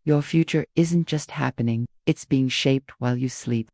Your future isn't just happening, it's being shaped while you sleep.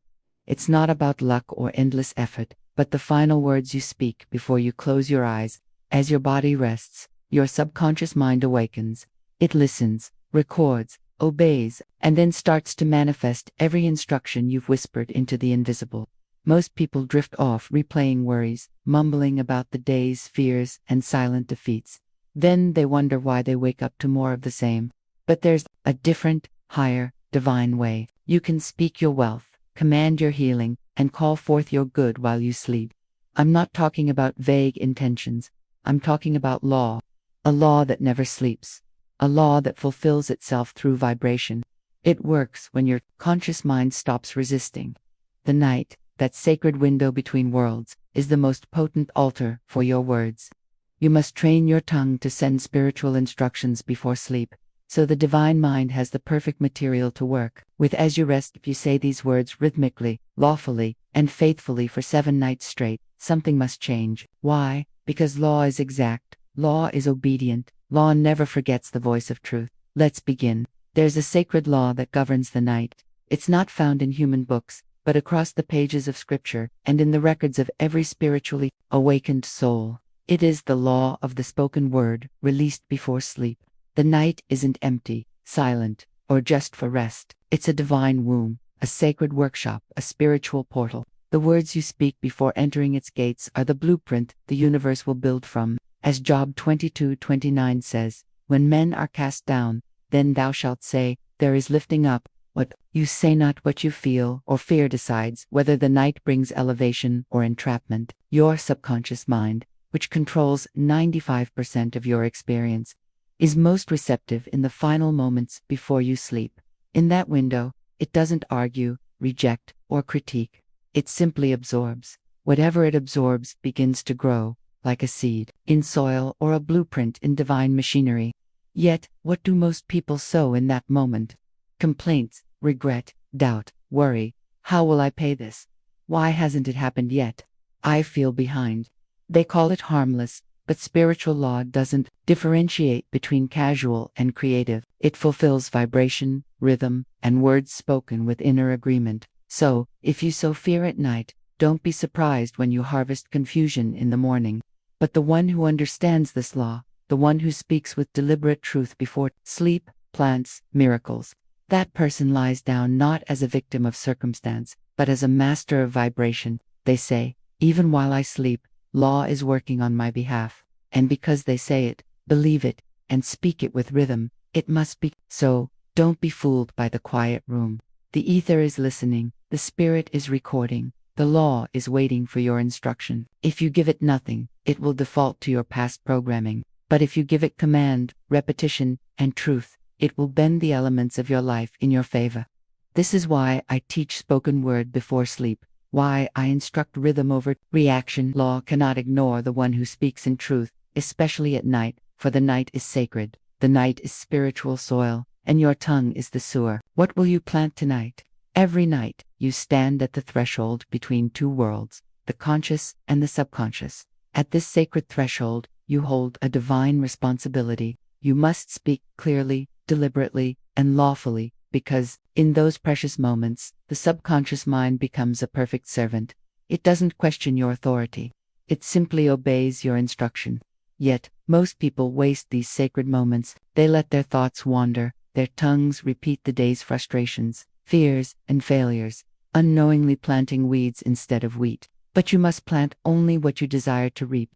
It's not about luck or endless effort, but the final words you speak before you close your eyes. As your body rests, your subconscious mind awakens. It listens, records, obeys, and then starts to manifest every instruction you've whispered into the invisible. Most people drift off replaying worries, mumbling about the day's fears and silent defeats. Then they wonder why they wake up to more of the same. But there's a different, higher, divine way. You can speak your wealth, command your healing, and call forth your good while you sleep. I'm not talking about vague intentions. I'm talking about law. A law that never sleeps. A law that fulfills itself through vibration. It works when your conscious mind stops resisting. The night, that sacred window between worlds, is the most potent altar for your words. You must train your tongue to send spiritual instructions before sleep, so the divine mind has the perfect material to work with as you rest. If you say these words rhythmically, lawfully, and faithfully for 7 nights straight, something must change. Why? Because law is exact, law is obedient, law never forgets the voice of truth. Let's begin. There's a sacred law that governs the night. It's not found in human books, but across the pages of scripture and in the records of every spiritually awakened soul. It is the law of the spoken word, released before sleep. The night isn't empty, silent, or just for rest. It's a divine womb, a sacred workshop, a spiritual portal. The words you speak before entering its gates are the blueprint the universe will build from. As Job 22:29 says, "When men are cast down, then thou shalt say, there is lifting up." What you say, not what you feel or fear, decides whether the night brings elevation or entrapment. Your subconscious mind, which controls 95% of your experience, is most receptive in the final moments before you sleep. In that window, it doesn't argue, reject, or critique. It simply absorbs. Whatever it absorbs begins to grow, like a seed in soil or a blueprint in divine machinery. Yet, what do most people sow in that moment? Complaints, regret, doubt, worry. How will I pay this? Why hasn't it happened yet? I feel behind. They call it harmless, but spiritual law doesn't differentiate between casual and creative. It fulfills vibration, rhythm, and words spoken with inner agreement. So, if you sow fear at night, don't be surprised when you harvest confusion in the morning. But the one who understands this law, the one who speaks with deliberate truth before sleep, plants miracles. That person lies down not as a victim of circumstance, but as a master of vibration. They say, even while I sleep, law is working on my behalf. And because they say it, believe it, and speak it with rhythm, it must be so. Don't be fooled by the quiet room. The ether is listening, the spirit is recording, the law is waiting for your instruction. If you give it nothing, it will default to your past programming. But if you give it command, repetition, and truth, it will bend the elements of your life in your favor. This is why I teach spoken word before sleep, why I instruct rhythm over reaction. Law cannot ignore the one who speaks in truth, especially at night, for the night is sacred, the night is spiritual soil, and your tongue is the sewer. What will you plant tonight? Every night, you stand at the threshold between 2 worlds, the conscious and the subconscious. At this sacred threshold, you hold a divine responsibility. You must speak clearly, deliberately, and lawfully, because, in those precious moments, the subconscious mind becomes a perfect servant. It doesn't question your authority. It simply obeys your instruction. Yet, most people waste these sacred moments. They let their thoughts wander, their tongues repeat the day's frustrations, fears, and failures, unknowingly planting weeds instead of wheat. But you must plant only what you desire to reap.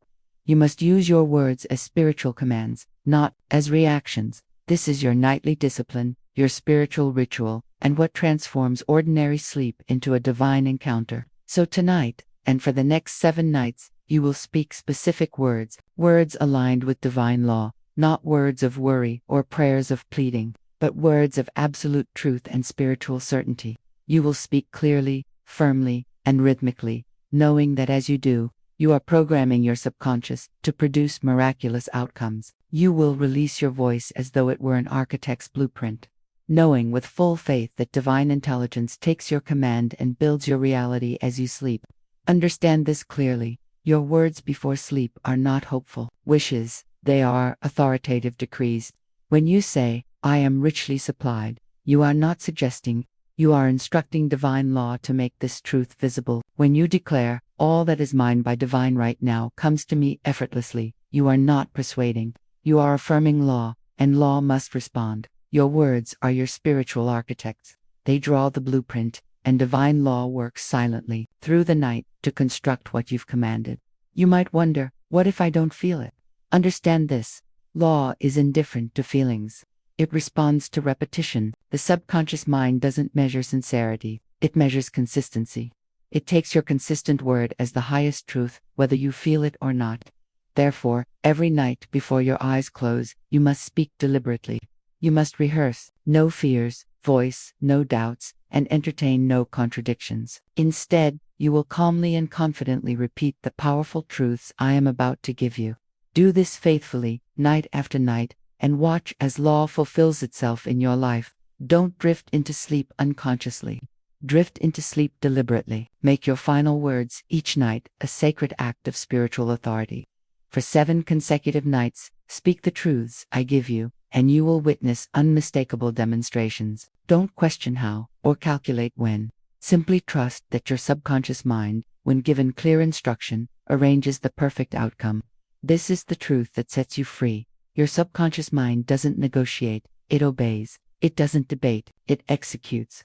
You must use your words as spiritual commands, not as reactions. This is your nightly discipline, your spiritual ritual, and what transforms ordinary sleep into a divine encounter. So tonight, and for the next 7 nights, you will speak specific words, words aligned with divine law, not words of worry or prayers of pleading, but words of absolute truth and spiritual certainty. You will speak clearly, firmly, and rhythmically, knowing that as you do, you are programming your subconscious to produce miraculous outcomes. You will release your voice as though it were an architect's blueprint, knowing with full faith that divine intelligence takes your command and builds your reality as you sleep. Understand this clearly. Your words before sleep are not hopeful wishes, they are authoritative decrees. When you say, I am richly supplied. You are not suggesting, you are instructing divine law to make this truth visible. When you declare, all that is mine by divine right now comes to me effortlessly, you are not persuading. You are affirming law, and law must respond. Your words are your spiritual architects. They draw the blueprint, and divine law works silently, through the night, to construct what you've commanded. You might wonder, what if I don't feel it? Understand this. Law is indifferent to feelings. It responds to repetition. The subconscious mind doesn't measure sincerity, it measures consistency. It takes your consistent word as the highest truth, whether you feel it or not. Therefore, every night before your eyes close, you must speak deliberately. You must rehearse, no fears, voice no doubts, and entertain no contradictions. Instead, you will calmly and confidently repeat the powerful truths I am about to give you. Do this faithfully, night after night, and watch as law fulfills itself in your life. Don't drift into sleep unconsciously. Drift into sleep deliberately. Make your final words each night a sacred act of spiritual authority. For 7 consecutive nights, speak the truths I give you, and you will witness unmistakable demonstrations. Don't question how, or calculate when. Simply trust that your subconscious mind, when given clear instruction, arranges the perfect outcome. This is the truth that sets you free. Your subconscious mind doesn't negotiate, it obeys. It doesn't debate, it executes.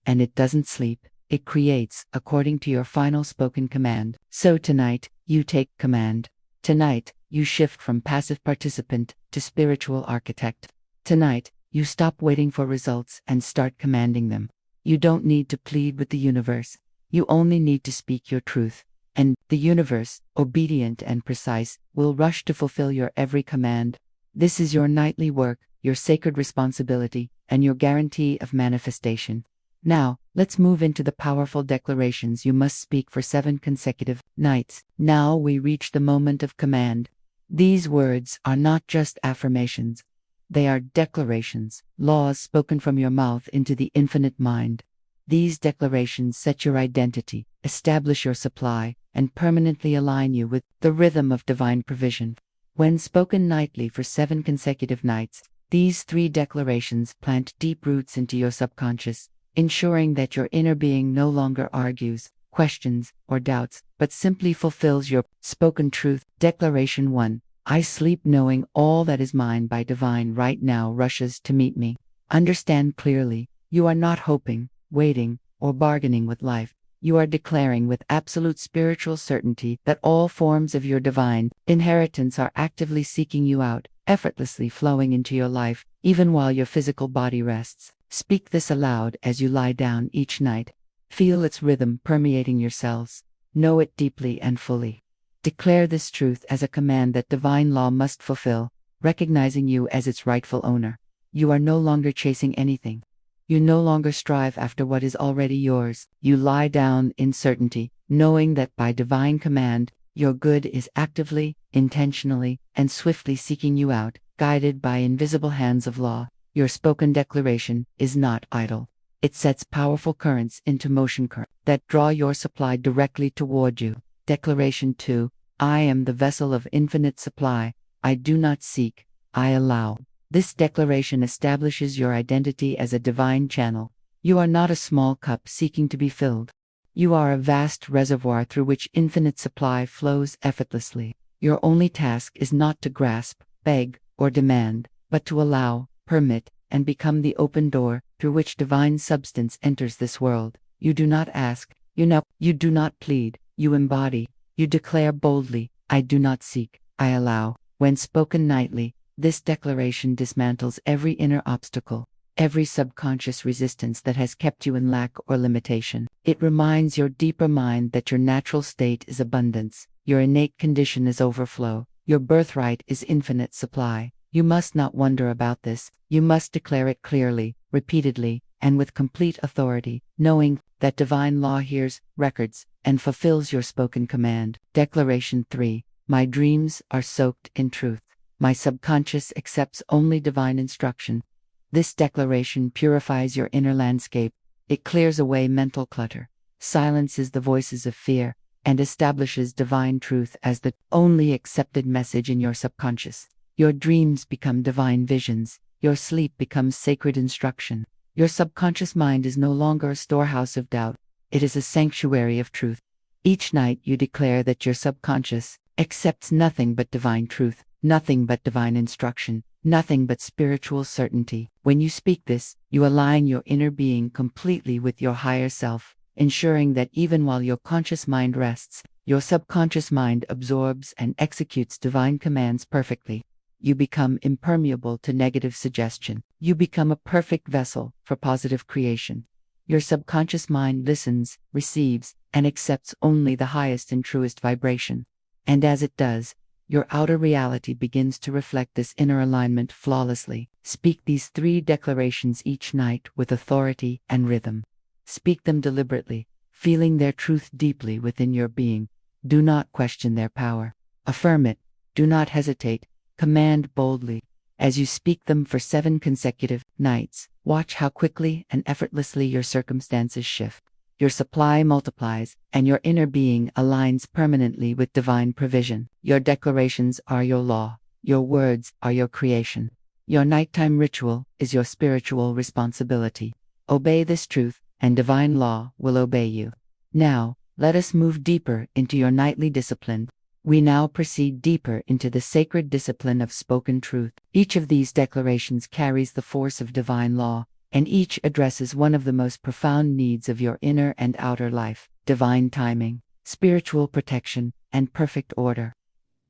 And it doesn't sleep, it creates according to your final spoken command. So tonight, you take command. Tonight, you shift from passive participant to spiritual architect. Tonight, you stop waiting for results and start commanding them. You don't need to plead with the universe. You only need to speak your truth. And the universe, obedient and precise, will rush to fulfill your every command. This is your nightly work, your sacred responsibility, and your guarantee of manifestation. Now, let's move into the powerful declarations you must speak for 7 consecutive nights. Now we reach the moment of command. These words are not just affirmations. They are declarations, laws spoken from your mouth into the infinite mind. These declarations set your identity, establish your supply, and permanently align you with the rhythm of divine provision. When spoken nightly for 7 consecutive nights, these 3 declarations plant deep roots into your subconscious, ensuring that your inner being no longer argues, questions, or doubts, but simply fulfills your spoken truth. Declaration 1. I sleep knowing all that is mine by divine right now rushes to meet me. Understand clearly, you are not hoping, waiting, or bargaining with life. You are declaring with absolute spiritual certainty that all forms of your divine inheritance are actively seeking you out, effortlessly flowing into your life, even while your physical body rests. Speak this aloud as you lie down each night. Feel its rhythm permeating your cells. Know it deeply and fully. Declare this truth as a command that divine law must fulfill, recognizing you as its rightful owner. You are no longer chasing anything. You no longer strive after what is already yours. You lie down in certainty, knowing that by divine command, your good is actively, intentionally, and swiftly seeking you out, guided by invisible hands of law. Your spoken declaration is not idle. It sets powerful currents into motion that draw your supply directly toward you. Declaration 2. I am the vessel of infinite supply. I do not seek, I allow. This declaration establishes your identity as a divine channel. You are not a small cup seeking to be filled. You are a vast reservoir through which infinite supply flows effortlessly. Your only task is not to grasp, beg, or demand, but to allow, permit, and become the open door through which divine substance enters this world. You do not ask, you do not plead, you embody, you declare boldly, I do not seek, I allow. When spoken nightly, this declaration dismantles every inner obstacle, every subconscious resistance that has kept you in lack or limitation. It reminds your deeper mind that your natural state is abundance, your innate condition is overflow, your birthright is infinite supply. You must not wonder about this. You must declare it clearly, repeatedly, and with complete authority, knowing that divine law hears, records, and fulfills your spoken command. Declaration 3. My dreams are soaked in truth. My subconscious accepts only divine instruction. This declaration purifies your inner landscape. It clears away mental clutter, silences the voices of fear, and establishes divine truth as the only accepted message in your subconscious. Your dreams become divine visions, your sleep becomes sacred instruction. Your subconscious mind is no longer a storehouse of doubt, it is a sanctuary of truth. Each night you declare that your subconscious accepts nothing but divine truth, nothing but divine instruction, nothing but spiritual certainty. When you speak this, you align your inner being completely with your higher self, ensuring that even while your conscious mind rests, your subconscious mind absorbs and executes divine commands perfectly. You become impermeable to negative suggestion. You become a perfect vessel for positive creation. Your subconscious mind listens, receives, and accepts only the highest and truest vibration. And as it does, your outer reality begins to reflect this inner alignment flawlessly. Speak these 3 declarations each night with authority and rhythm. Speak them deliberately, feeling their truth deeply within your being. Do not question their power. Affirm it. Do not hesitate. Command boldly. As you speak them for 7 consecutive nights, watch how quickly and effortlessly your circumstances shift. Your supply multiplies, and your inner being aligns permanently with divine provision. Your declarations are your law. Your words are your creation. Your nighttime ritual is your spiritual responsibility. Obey this truth, and divine law will obey you. Now, let us move deeper into your nightly discipline. We now proceed deeper into the sacred discipline of spoken truth. Each of these declarations carries the force of divine law, and each addresses one of the most profound needs of your inner and outer life: divine timing, spiritual protection, and perfect order.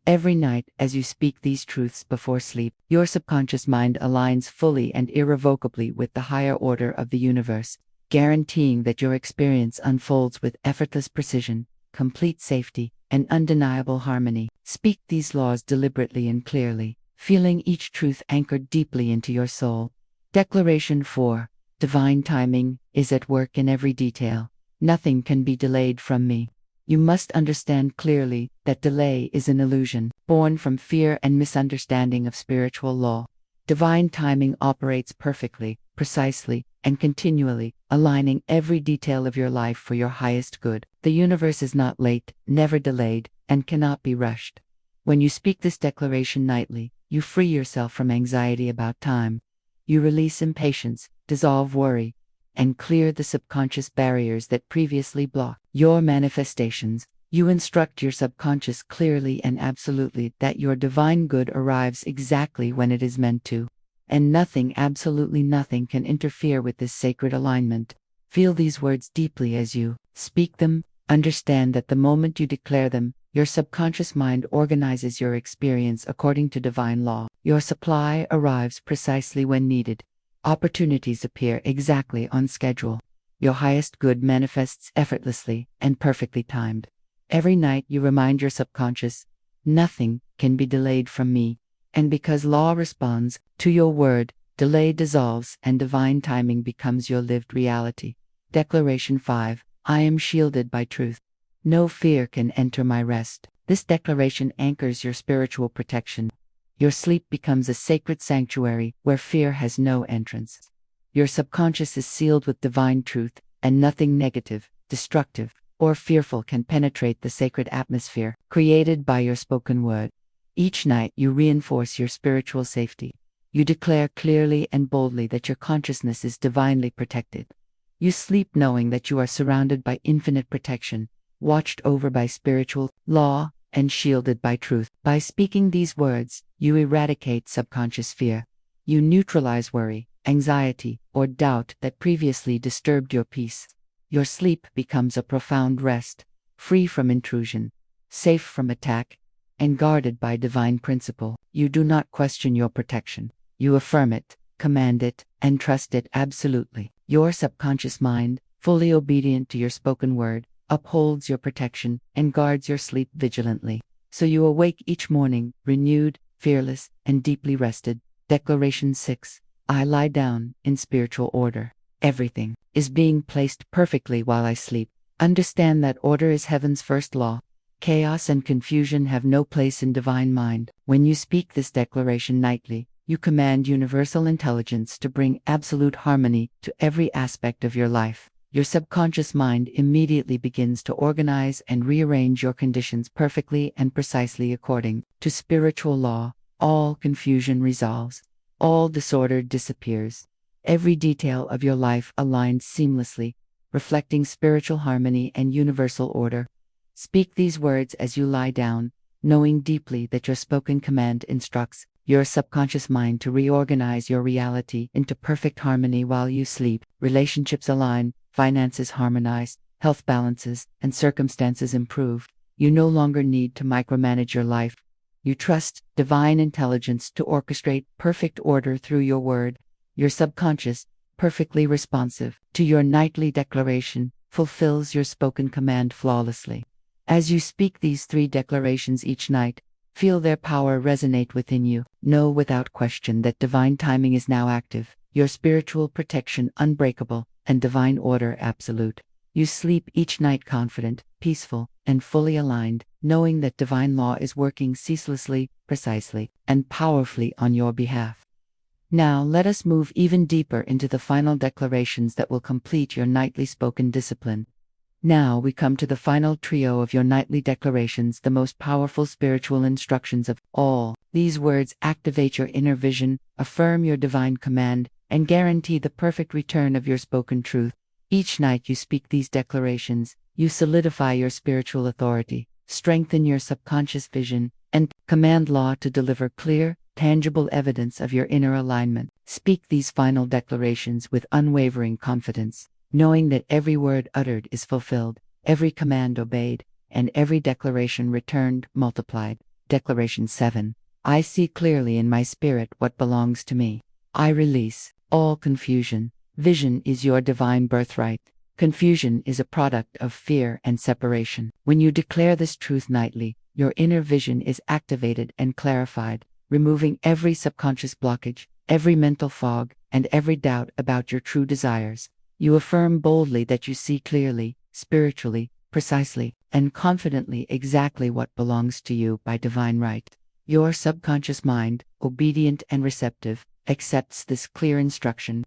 Every night, as you speak these truths before sleep, your subconscious mind aligns fully and irrevocably with the higher order of the universe, guaranteeing that your experience unfolds with effortless precision, complete safety, and undeniable harmony. Speak these laws deliberately and clearly, feeling each truth anchored deeply into your soul. Declaration 4. Divine timing is at work in every detail. Nothing can be delayed from me. You must understand clearly that delay is an illusion, born from fear and misunderstanding of spiritual law. Divine timing operates perfectly, precisely, and continually, aligning every detail of your life for your highest good. The universe is not late, never delayed, and cannot be rushed. When you speak this declaration nightly, you free yourself from anxiety about time. You release impatience, dissolve worry, and clear the subconscious barriers that previously blocked your manifestations. You instruct your subconscious clearly and absolutely that your divine good arrives exactly when it is meant to. And nothing, absolutely nothing, can interfere with this sacred alignment. Feel these words deeply as you speak them. Understand that the moment you declare them, your subconscious mind organizes your experience according to divine law. Your supply arrives precisely when needed. Opportunities appear exactly on schedule. Your highest good manifests effortlessly and perfectly timed. Every night you remind your subconscious, nothing can be delayed from me. And because law responds to your word, delay dissolves and divine timing becomes your lived reality. Declaration 5. I am shielded by truth. No fear can enter my rest. This declaration anchors your spiritual protection. Your sleep becomes a sacred sanctuary where fear has no entrance. Your subconscious is sealed with divine truth, and nothing negative, destructive, or fearful can penetrate the sacred atmosphere created by your spoken word. Each night you reinforce your spiritual safety. You declare clearly and boldly that your consciousness is divinely protected. You sleep knowing that you are surrounded by infinite protection, watched over by spiritual law, and shielded by truth. By speaking these words, you eradicate subconscious fear. You neutralize worry, anxiety, or doubt that previously disturbed your peace. Your sleep becomes a profound rest, free from intrusion, safe from attack, and guarded by divine principle. You do not question your protection. You affirm it, command it, and trust it absolutely. Your subconscious mind, fully obedient to your spoken word, upholds your protection and guards your sleep vigilantly. So you awake each morning, renewed, fearless, and deeply rested. Declaration 6. I lie down in spiritual order. Everything is being placed perfectly while I sleep. Understand that order is heaven's first law. Chaos and confusion have no place in divine mind. When you speak this declaration nightly, you command universal intelligence to bring absolute harmony to every aspect of your life. Your subconscious mind immediately begins to organize and rearrange your conditions perfectly and precisely according to spiritual law. All confusion resolves. All disorder disappears. Every detail of your life aligns seamlessly, reflecting spiritual harmony and universal order. Speak these words as you lie down, knowing deeply that your spoken command instructs your subconscious mind to reorganize your reality into perfect harmony while you sleep. Relationships align, finances harmonize, health balances, and circumstances improve. You no longer need to micromanage your life. You trust divine intelligence to orchestrate perfect order through your word. Your subconscious, perfectly responsive to your nightly declaration, fulfills your spoken command flawlessly. As you speak these 3 declarations each night, feel their power resonate within you. Know without question that divine timing is now active, your spiritual protection unbreakable, and divine order absolute. You sleep each night confident, peaceful, and fully aligned, knowing that divine law is working ceaselessly, precisely, and powerfully on your behalf. Now let us move even deeper into the final declarations that will complete your nightly spoken discipline. Now we come to the final trio of your nightly declarations, the most powerful spiritual instructions of all. These words activate your inner vision, affirm your divine command, and guarantee the perfect return of your spoken truth. Each night you speak these declarations, you solidify your spiritual authority, strengthen your subconscious vision, and command law to deliver clear, tangible evidence of your inner alignment. Speak these final declarations with unwavering confidence, knowing that every word uttered is fulfilled, every command obeyed, and every declaration returned multiplied. Declaration 7. I see clearly in my spirit what belongs to me. I release all confusion. Vision is your divine birthright. Confusion is a product of fear and separation. When you declare this truth nightly, your inner vision is activated and clarified, removing every subconscious blockage, every mental fog, and every doubt about your true desires. You affirm boldly that you see clearly, spiritually, precisely, and confidently exactly what belongs to you by divine right. Your subconscious mind, obedient and receptive, accepts this clear instruction,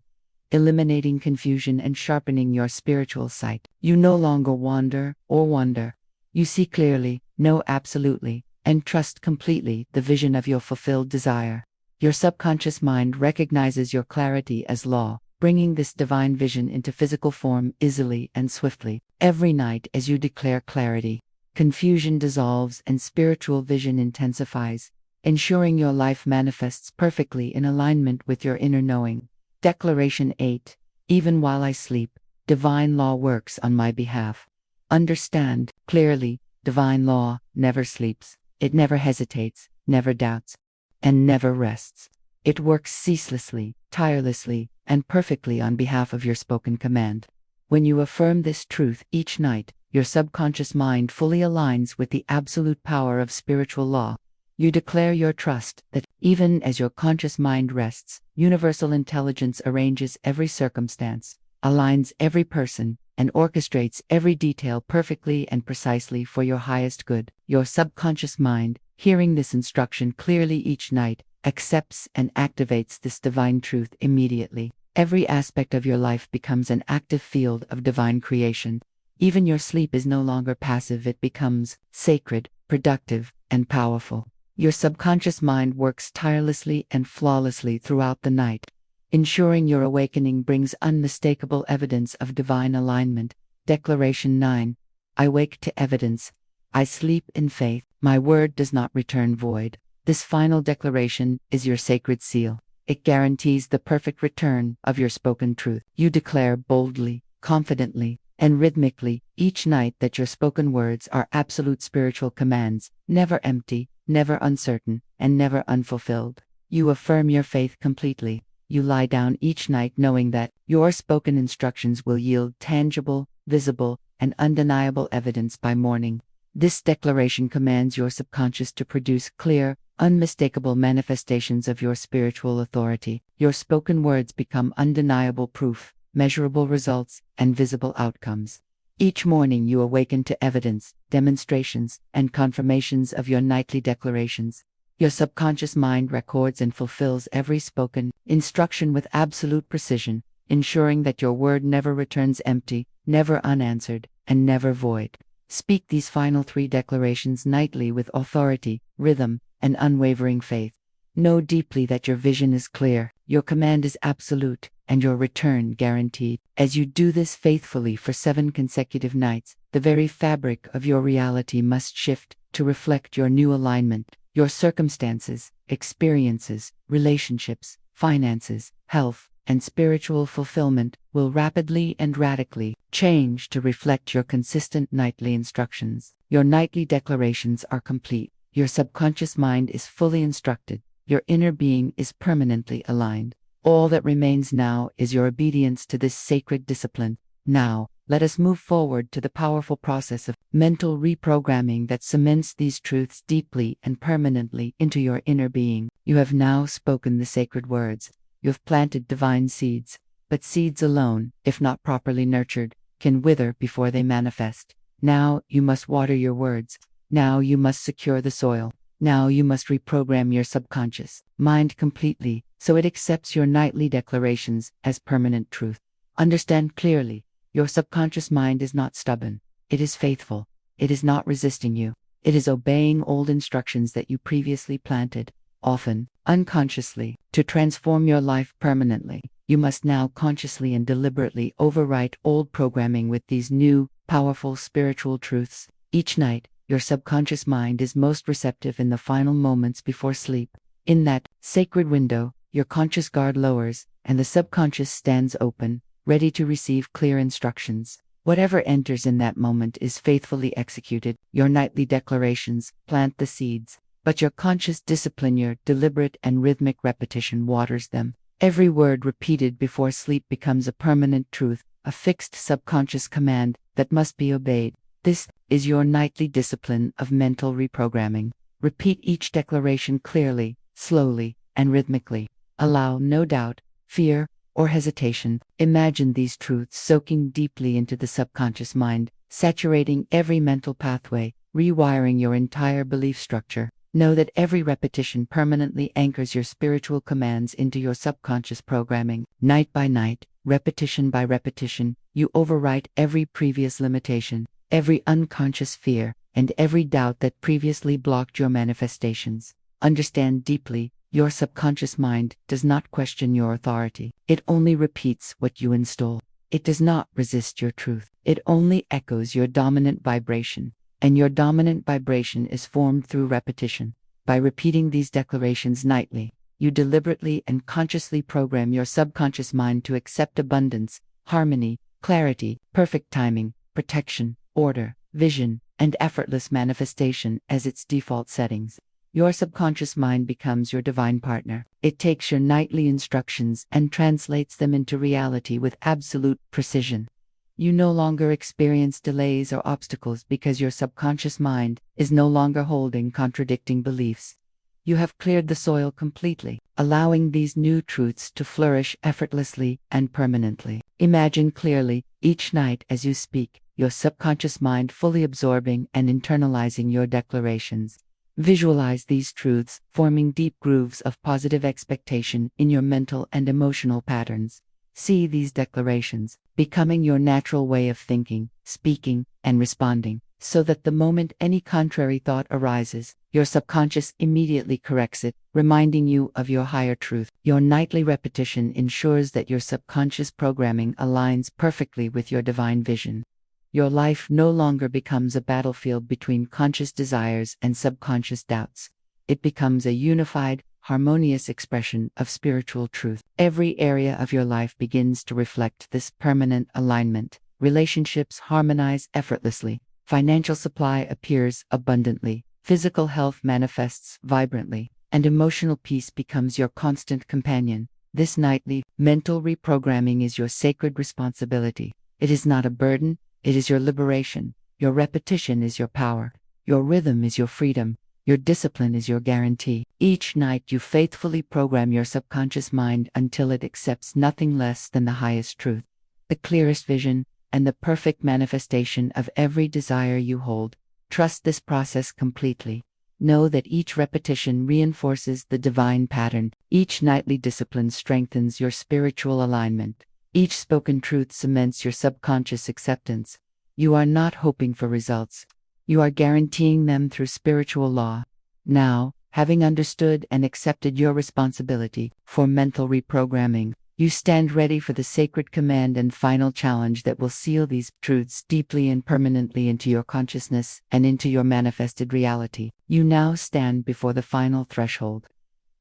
eliminating confusion and sharpening your spiritual sight. You no longer wander or wonder. You see clearly, know absolutely, and trust completely the vision of your fulfilled desire. Your subconscious mind recognizes your clarity as law, bringing this divine vision into physical form easily and swiftly. Every night as you declare clarity, confusion dissolves and spiritual vision intensifies, ensuring your life manifests perfectly in alignment with your inner knowing. Declaration 8. Even while I sleep, divine law works on my behalf. Understand clearly, divine law never sleeps. It never hesitates, never doubts, and never rests. It works ceaselessly, tirelessly, and perfectly on behalf of your spoken command. When you affirm this truth each night, your subconscious mind fully aligns with the absolute power of spiritual law. You declare your trust that, even as your conscious mind rests, universal intelligence arranges every circumstance, aligns every person, and orchestrates every detail perfectly and precisely for your highest good. Your subconscious mind, hearing this instruction clearly each night, accepts and activates this divine truth immediately. Every aspect of your life becomes an active field of divine creation. Even your sleep is no longer passive, it becomes sacred, productive, and powerful. Your subconscious mind works tirelessly and flawlessly throughout the night, ensuring your awakening brings unmistakable evidence of divine alignment. Declaration 9. I wake to evidence. I sleep in faith. My word does not return void. This final declaration is your sacred seal. It guarantees the perfect return of your spoken truth. You declare boldly, confidently, and rhythmically each night that your spoken words are absolute spiritual commands, never empty, never uncertain, and never unfulfilled. You affirm your faith completely. You lie down each night knowing that your spoken instructions will yield tangible, visible, and undeniable evidence by morning. This declaration commands your subconscious to produce clear, unmistakable manifestations of your spiritual authority. Your spoken words become undeniable proof, measurable results, and visible outcomes. Each morning you awaken to evidence, demonstrations, and confirmations of your nightly declarations. Your subconscious mind records and fulfills every spoken instruction with absolute precision, ensuring that your word never returns empty, never unanswered, and never void. Speak these final 3 declarations nightly with authority, rhythm, and unwavering faith. Know deeply that your vision is clear, your command is absolute, and your return guaranteed. As you do this faithfully for 7 consecutive nights, the very fabric of your reality must shift to reflect your new alignment. Your circumstances, experiences, relationships, finances, health, and spiritual fulfillment will rapidly and radically change to reflect your consistent nightly instructions. Your nightly declarations are complete. Your subconscious mind is fully instructed. Your inner being is permanently aligned. All that remains now is your obedience to this sacred discipline. Now, let us move forward to the powerful process of mental reprogramming that cements these truths deeply and permanently into your inner being. You have now spoken the sacred words. You have planted divine seeds. But seeds alone, if not properly nurtured, can wither before they manifest. Now you must water your words. Now you must secure the soil. Now you must reprogram your subconscious mind completely so it accepts your nightly declarations as permanent truth. Understand clearly, your subconscious mind is not stubborn. It is faithful. It is not resisting you. It is obeying old instructions that you previously planted, often unconsciously. To transform your life permanently, you must now consciously and deliberately overwrite old programming with these new, powerful spiritual truths. Each night, your subconscious mind is most receptive in the final moments before sleep. In that sacred window, your conscious guard lowers, and the subconscious stands open, ready to receive clear instructions. Whatever enters in that moment is faithfully executed. Your nightly declarations plant the seeds, but your conscious discipline, your deliberate and rhythmic repetition waters them. Every word repeated before sleep becomes a permanent truth, a fixed subconscious command that must be obeyed. This is your nightly discipline of mental reprogramming. Repeat each declaration clearly, slowly, and rhythmically. Allow no doubt, fear, or hesitation. Imagine these truths soaking deeply into the subconscious mind, saturating every mental pathway, rewiring your entire belief structure. Know that every repetition permanently anchors your spiritual commands into your subconscious programming. Night by night, repetition by repetition, you overwrite every previous limitation, every unconscious fear, and every doubt that previously blocked your manifestations. Understand deeply, your subconscious mind does not question your authority. It only repeats what you install. It does not resist your truth. It only echoes your dominant vibration. And your dominant vibration is formed through repetition. By repeating these declarations nightly, you deliberately and consciously program your subconscious mind to accept abundance, harmony, clarity, perfect timing, protection, order, vision, and effortless manifestation as its default settings. Your subconscious mind becomes your divine partner. It takes your nightly instructions and translates them into reality with absolute precision. You no longer experience delays or obstacles because your subconscious mind is no longer holding contradicting beliefs. You have cleared the soil completely, allowing these new truths to flourish effortlessly and permanently. Imagine clearly, each night as you speak, your subconscious mind fully absorbing and internalizing your declarations. Visualize these truths, forming deep grooves of positive expectation in your mental and emotional patterns. See these declarations becoming your natural way of thinking, speaking, and responding, so that the moment any contrary thought arises, your subconscious immediately corrects it, reminding you of your higher truth. Your nightly repetition ensures that your subconscious programming aligns perfectly with your divine vision. Your life no longer becomes a battlefield between conscious desires and subconscious doubts. It becomes a unified, harmonious expression of spiritual truth. Every area of your life begins to reflect this permanent alignment. Relationships harmonize effortlessly. Financial supply appears abundantly. Physical health manifests vibrantly. And emotional peace becomes your constant companion. This nightly, mental reprogramming is your sacred responsibility. It is not a burden. It is your liberation. Your repetition is your power. Your rhythm is your freedom. Your discipline is your guarantee. Each night you faithfully program your subconscious mind until it accepts nothing less than the highest truth, the clearest vision, and the perfect manifestation of every desire you hold. Trust this process completely. Know that each repetition reinforces the divine pattern. Each nightly discipline strengthens your spiritual alignment. Each spoken truth cements your subconscious acceptance. You are not hoping for results. You are guaranteeing them through spiritual law. Now, Having understood and accepted your responsibility for mental reprogramming, you stand ready for the sacred command and final challenge that will seal these truths deeply and permanently into your consciousness and into your manifested reality. You now stand before the final threshold.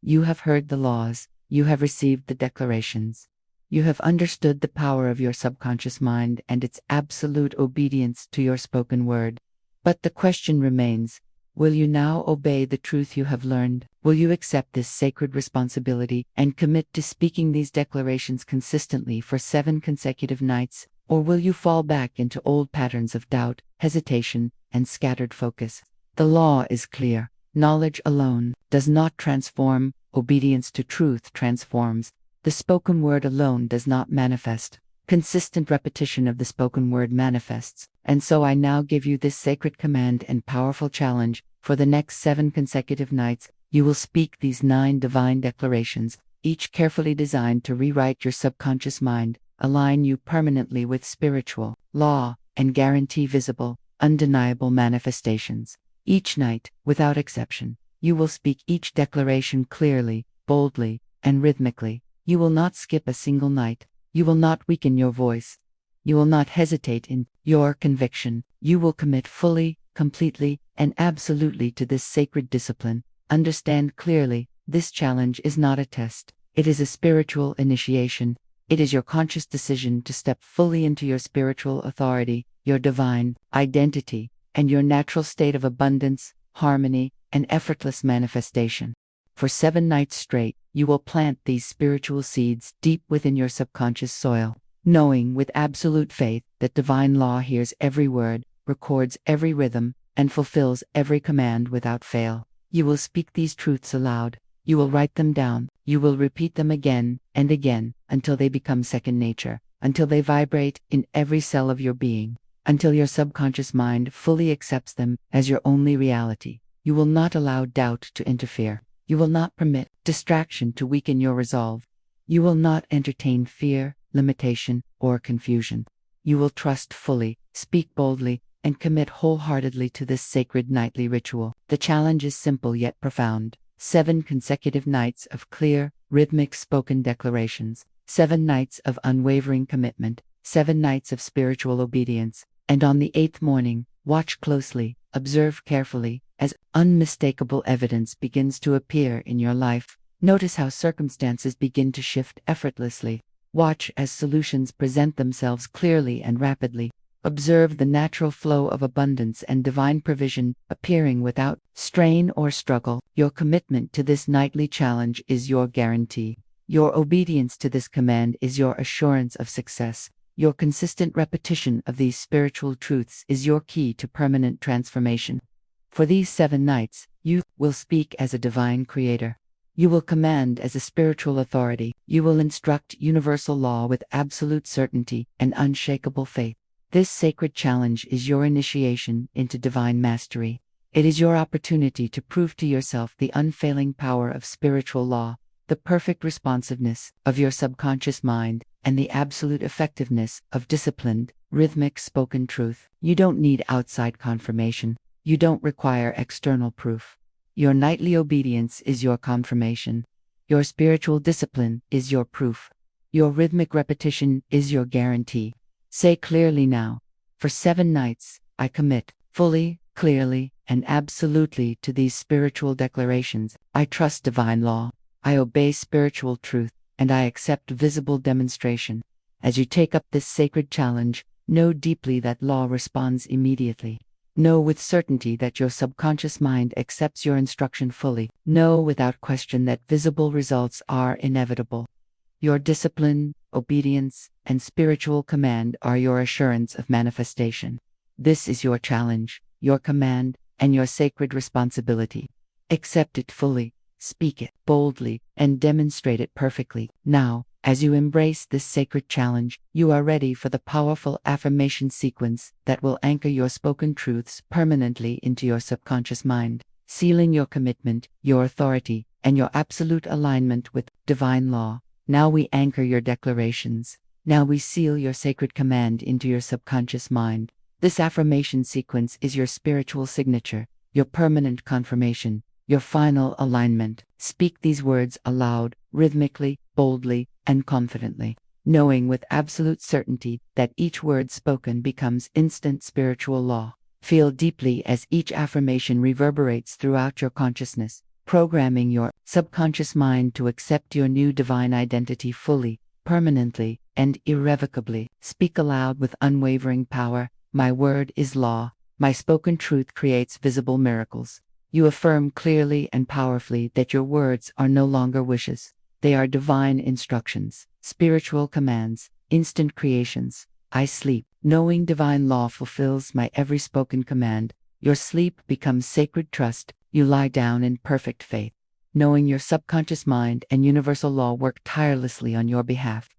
You have heard the laws, you have received the declarations. You have understood the power of your subconscious mind and its absolute obedience to your spoken word. But the question remains, will you now obey the truth you have learned? Will you accept this sacred responsibility and commit to speaking these declarations consistently for 7 consecutive nights? Or will you fall back into old patterns of doubt, hesitation, and scattered focus? The law is clear. Knowledge alone does not transform, obedience to truth transforms. The spoken word alone does not manifest. Consistent repetition of the spoken word manifests. And so I now give you this sacred command and powerful challenge. For the next 7 consecutive nights, you will speak these 9 divine declarations, each carefully designed to rewrite your subconscious mind, align you permanently with spiritual law, and guarantee visible, undeniable manifestations. Each night, without exception, you will speak each declaration clearly, boldly, and rhythmically. You will not skip a single night. You will not weaken your voice. You will not hesitate in your conviction. You will commit fully, completely, and absolutely to this sacred discipline. Understand clearly, this challenge is not a test. It is a spiritual initiation. It is your conscious decision to step fully into your spiritual authority, your divine identity, and your natural state of abundance, harmony, and effortless manifestation. For 7 nights straight, you will plant these spiritual seeds deep within your subconscious soil, knowing with absolute faith that divine law hears every word, records every rhythm, and fulfills every command without fail. You will speak these truths aloud. You will write them down. You will repeat them again and again until they become second nature, until they vibrate in every cell of your being, until your subconscious mind fully accepts them as your only reality. You will not allow doubt to interfere. You will not permit distraction to weaken your resolve. You will not entertain fear, limitation, or confusion. You will trust fully, speak boldly, and commit wholeheartedly to this sacred nightly ritual. The challenge is simple yet profound. 7 consecutive nights of clear, rhythmic spoken declarations. 7 nights of unwavering commitment. 7 nights of spiritual obedience. And on the 8th morning, watch closely, observe carefully, as unmistakable evidence begins to appear in your life. Notice how circumstances begin to shift effortlessly. Watch as solutions present themselves clearly and rapidly. Observe the natural flow of abundance and divine provision appearing without strain or struggle. Your commitment to this nightly challenge is your guarantee. Your obedience to this command is your assurance of success. Your consistent repetition of these spiritual truths is your key to permanent transformation. For these 7 nights, you will speak as a divine creator. You will command as a spiritual authority. You will instruct universal law with absolute certainty and unshakable faith. This sacred challenge is your initiation into divine mastery. It is your opportunity to prove to yourself the unfailing power of spiritual law, the perfect responsiveness of your subconscious mind, and the absolute effectiveness of disciplined, rhythmic spoken truth. You don't need outside confirmation. You don't require external proof. Your nightly obedience is your confirmation. Your spiritual discipline is your proof. Your rhythmic repetition is your guarantee. Say clearly now, for 7 nights, I commit, fully, clearly, and absolutely to these spiritual declarations. I trust divine law. I obey spiritual truth, and I accept visible demonstration. As you take up this sacred challenge, know deeply that law responds immediately. Know with certainty that your subconscious mind accepts your instruction fully. Know without question that visible results are inevitable. Your discipline, obedience, and spiritual command are your assurance of manifestation. This is your challenge, your command, and your sacred responsibility. Accept it fully, speak it boldly, and demonstrate it perfectly. Now, as you embrace this sacred challenge, you are ready for the powerful affirmation sequence that will anchor your spoken truths permanently into your subconscious mind, sealing your commitment, your authority, and your absolute alignment with divine law. Now we anchor your declarations. Now we seal your sacred command into your subconscious mind. This affirmation sequence is your spiritual signature, your permanent confirmation, your final alignment. Speak these words aloud, rhythmically, boldly, and confidently, knowing with absolute certainty that each word spoken becomes instant spiritual law. Feel deeply as each affirmation reverberates throughout your consciousness, programming your subconscious mind to accept your new divine identity fully, permanently, and irrevocably. Speak aloud with unwavering power. My word is law. My spoken truth creates visible miracles. You affirm clearly and powerfully that your words are no longer wishes. They are divine instructions, spiritual commands, instant creations. I sleep, knowing divine law fulfills my every spoken command. Your sleep becomes sacred trust. You lie down in perfect faith, knowing your subconscious mind and universal law work tirelessly on your behalf.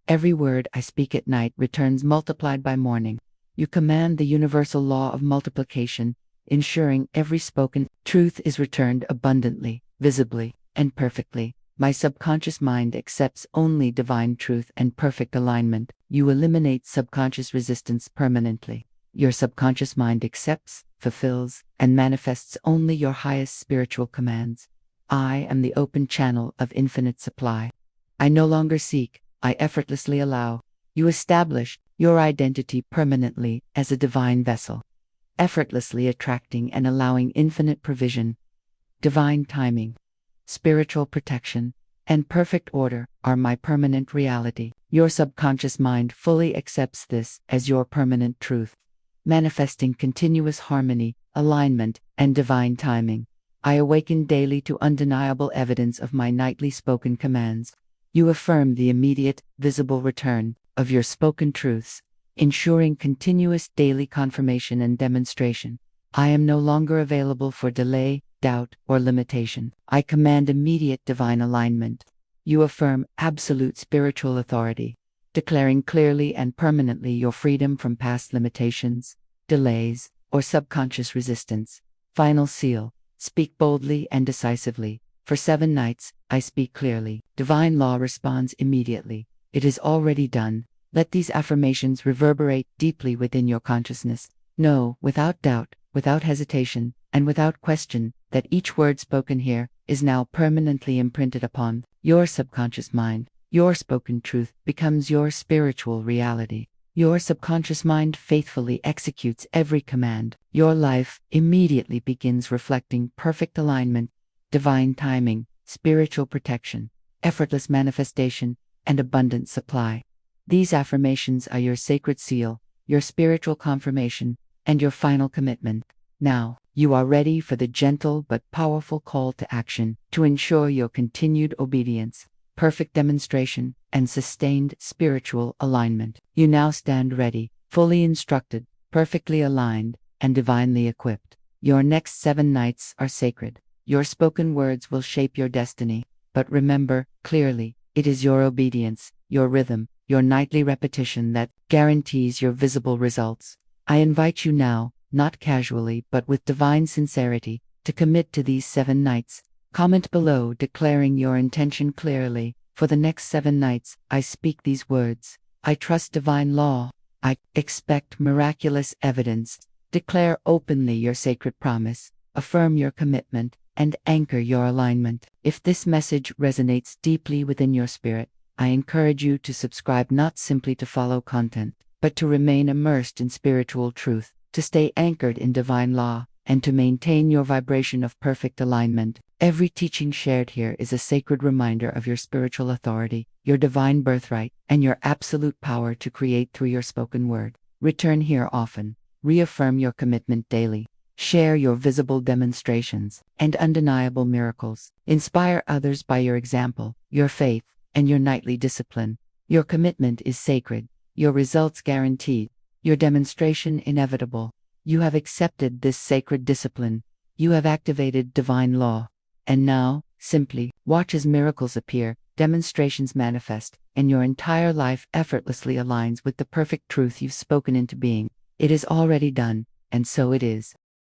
Every word I speak at night returns multiplied by morning. You command the universal law of multiplication, ensuring every spoken truth is returned abundantly, visibly, and perfectly. My subconscious mind accepts only divine truth and perfect alignment. You eliminate subconscious resistance permanently. Your subconscious mind accepts, fulfills, and manifests only your highest spiritual commands. I am the open channel of infinite supply. I no longer seek, I effortlessly allow. You establish your identity permanently as a divine vessel, effortlessly attracting and allowing infinite provision. Divine timing, spiritual protection, and perfect order are my permanent reality. Your subconscious mind fully accepts this as your permanent truth, manifesting continuous harmony, alignment, and divine timing. I awaken daily to undeniable evidence of my nightly spoken commands. You affirm the immediate, visible return of your spoken truths, ensuring continuous daily confirmation and demonstration. I am no longer available for delay, doubt, or limitation. I command immediate divine alignment. You affirm absolute spiritual authority, declaring clearly and permanently your freedom from past limitations, delays, or subconscious resistance. Final seal. Speak boldly and decisively. For 7 nights, I speak clearly. Divine law responds immediately. It is already done. Let these affirmations reverberate deeply within your consciousness. Know, without doubt, without hesitation, and without question, that each word spoken here is now permanently imprinted upon your subconscious mind. Your spoken truth becomes your spiritual reality. Your subconscious mind faithfully executes every command. Your life immediately begins reflecting perfect alignment, divine timing, spiritual protection, effortless manifestation, and abundant supply. These affirmations are your sacred seal, your spiritual confirmation, and your final commitment. Now, you are ready for the gentle but powerful call to action to ensure your continued obedience, perfect demonstration, and sustained spiritual alignment. You now stand ready, fully instructed, perfectly aligned, and divinely equipped. Your next 7 nights are sacred. Your spoken words will shape your destiny. But remember, clearly, it is your obedience, your rhythm, your nightly repetition that guarantees your visible results. I invite you now, not casually but with divine sincerity, to commit to these 7 nights. Comment below declaring your intention clearly. For the next 7 nights, I speak these words. I trust divine law. I expect miraculous evidence. Declare openly your sacred promise. Affirm your commitment and anchor your alignment. If this message resonates deeply within your spirit, I encourage you to subscribe not simply to follow content, but to remain immersed in spiritual truth, to stay anchored in divine law, and to maintain your vibration of perfect alignment. Every teaching shared here is a sacred reminder of your spiritual authority, your divine birthright, and your absolute power to create through your spoken word. Return here often. Reaffirm your commitment daily. Share your visible demonstrations and undeniable miracles. Inspire others by your example, your faith, and your nightly discipline. Your commitment is sacred, your results guaranteed, your demonstration inevitable. You have accepted this sacred discipline. You have activated divine law. And now, simply watch as miracles appear, demonstrations manifest, and your entire life effortlessly aligns with the perfect truth you've spoken into being. It is already done, and so it is.